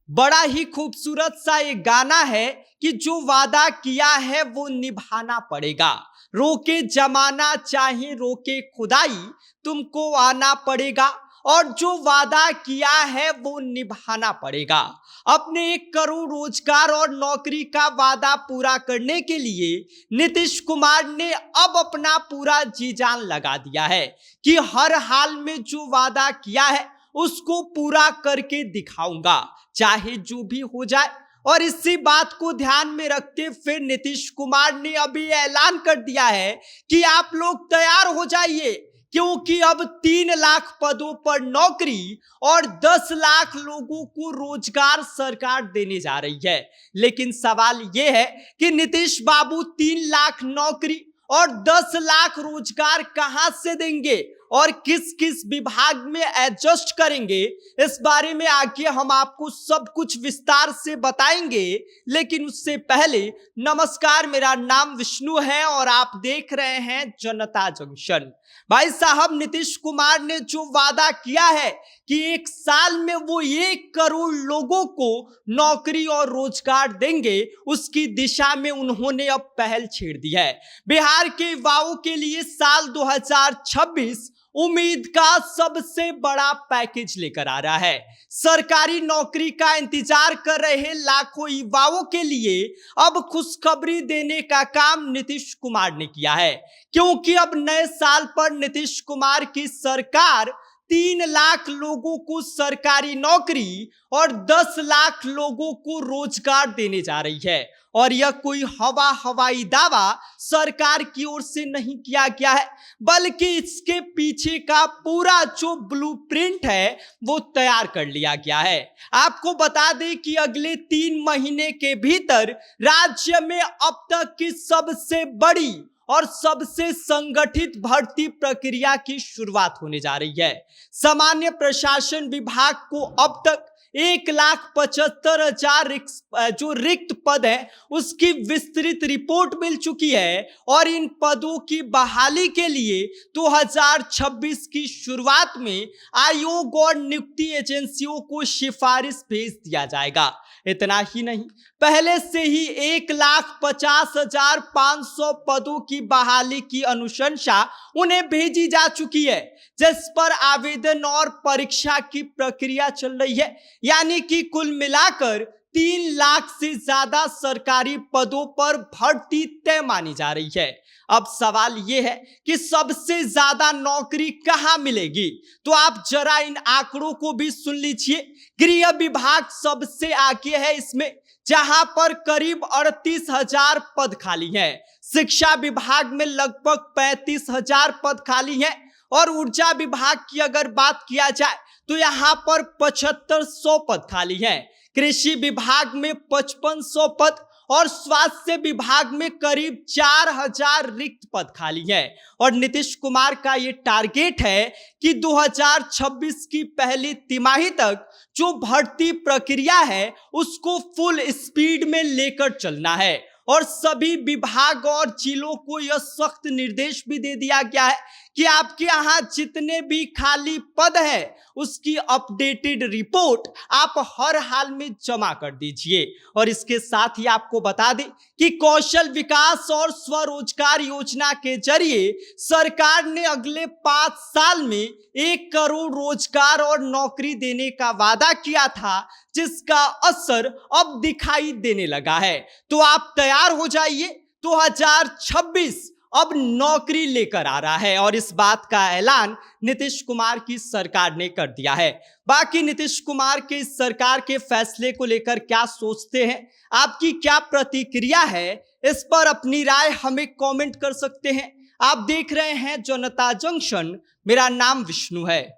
बड़ा ही खूबसूरत सा ये गाना है कि जो वादा किया है वो निभाना पड़ेगा। रोके जमाना चाहे रोके खुदाई, तुमको आना पड़ेगा और जो वादा किया है वो निभाना पड़ेगा। अपने 1 करोड़ रोजगार और नौकरी का वादा पूरा करने के लिए नीतीश कुमार ने अब अपना पूरा जी जान लगा दिया है कि हर हाल में जो वादा किया है उसको पूरा करके दिखाऊंगा, चाहे जो भी हो जाए। और इसी बात को ध्यान में रखते फिर नीतीश कुमार ने अभी ऐलान कर दिया है कि आप लोग तैयार हो जाइए, क्योंकि अब 3 लाख पदों पर नौकरी और 10 लाख लोगों को रोजगार सरकार देने जा रही है। लेकिन सवाल यह है कि नीतीश बाबू 3 लाख नौकरी और 10 लाख रोजगार कहां से देंगे और किस किस विभाग में एडजस्ट करेंगे, इस बारे में आगे हम आपको सब कुछ विस्तार से बताएंगे। लेकिन उससे पहले नमस्कार, मेरा नाम विष्णु है और आप देख रहे हैं जनता जंक्शन। भाई साहब, नीतीश कुमार ने जो वादा किया है कि 1 साल में वो 1 करोड़ लोगों को नौकरी और रोजगार देंगे, उसकी दिशा में उन्होंने अब पहल छेड़ दी है। बिहार के युवाओं के लिए साल 2026 उम्मीद का सबसे बड़ा पैकेज लेकर आ रहा है। सरकारी नौकरी का इंतजार कर रहे लाखों युवाओं के लिए अब खुशखबरी देने का काम नीतीश कुमार ने किया है, क्योंकि अब नए साल पर नीतीश कुमार की सरकार 3 लाख लोगों को सरकारी नौकरी और 10 लाख लोगों को रोजगार देने जा रही है। और यह कोई हवाई दावा सरकार की ओर से नहीं किया गया है, बल्कि इसके पीछे का पूरा जो ब्लूप्रिंट है वो तैयार कर लिया गया है। आपको बता दें कि अगले 3 महीने के भीतर राज्य में अब तक की सबसे बड़ी और सबसे संगठित भर्ती प्रक्रिया की शुरुआत होने जा रही है। सामान्य प्रशासन विभाग को अब तक 1,75,000 जो रिक्त पद है उसकी विस्तृत रिपोर्ट मिल चुकी है और इन पदों की बहाली के लिए 2026 की शुरुआत में आयोग और नियुक्ति एजेंसियों को सिफारिश भेज दिया जाएगा। इतना ही नहीं, पहले से ही 1,50,500 पदों की बहाली की अनुशंसा उन्हें भेजी जा चुकी है, जिस पर आवेदन और परीक्षा की प्रक्रिया चल रही है। यानी कि कुल मिलाकर 3 लाख से ज्यादा सरकारी पदों पर भर्ती तय मानी जा रही है। अब सवाल यह है कि सबसे ज्यादा नौकरी कहां मिलेगी, तो आप जरा इन आंकड़ों को भी सुन लीजिए। गृह विभाग सबसे आगे है इसमें, जहां पर करीब 38,000 पद खाली हैं। शिक्षा विभाग में लगभग 35,000 पद खाली हैं और ऊर्जा विभाग की अगर बात किया जाए तो यहां पर 7500 पद खाली हैं। कृषि विभाग में 5500 पद और स्वास्थ्य विभाग में करीब 4000 रिक्त पद खाली हैं। और नीतीश कुमार का ये टारगेट है कि 2026 की पहली तिमाही तक जो भर्ती प्रक्रिया है उसको फुल स्पीड में लेकर चलना है। और सभी विभाग और जिलों को यह सख्त निर्देश भी दे दिया गया है कि आपके यहाँ जितने भी खाली पद है उसकी अपडेटेड रिपोर्ट आप हर हाल में जमा कर दीजिए। और इसके साथ ही आपको बता दें कि कौशल विकास और स्वरोजगार योजना के जरिए सरकार ने अगले 5 साल में 1 करोड़ रोजगार और नौकरी देने का वादा किया था, जिसका असर अब दिखाई देने लगा है। तो आप तैयार हो जाइए, 2026 अब नौकरी लेकर आ रहा है और इस बात का ऐलान नीतीश कुमार की सरकार ने कर दिया है। बाकी नीतीश कुमार के इस सरकार के फैसले को लेकर क्या सोचते हैं, आपकी क्या प्रतिक्रिया है, इस पर अपनी राय हमें कमेंट कर सकते हैं। आप देख रहे हैं जनता जंक्शन, मेरा नाम विष्णु है।